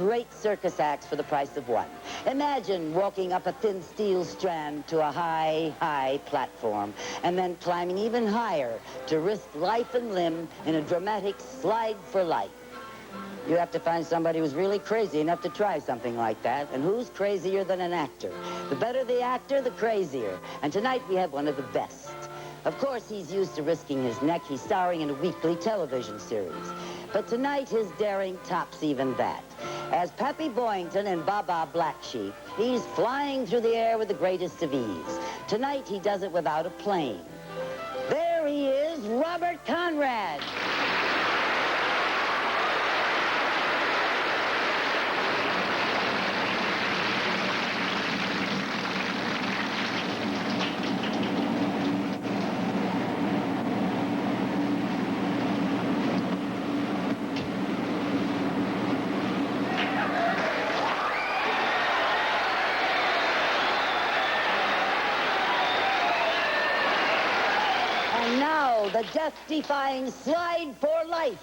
great circus acts for the price of one. Imagine walking up a thin steel strand to a high, high platform, and then climbing even higher to risk life and limb in a dramatic slide for life. You have to find somebody who's really crazy enough to try something like that. And who's crazier than an actor? The better the actor, the crazier. And tonight we have one of the best. Of course, he's used to risking his neck. He's starring in a weekly television series. But tonight, his daring tops even that. As Pappy Boyington in Baa Black Sheep, he's flying through the air with the greatest of ease. Tonight, he does it without a plane. There he is, Robert Conrad. And now, the death-defying slide for life.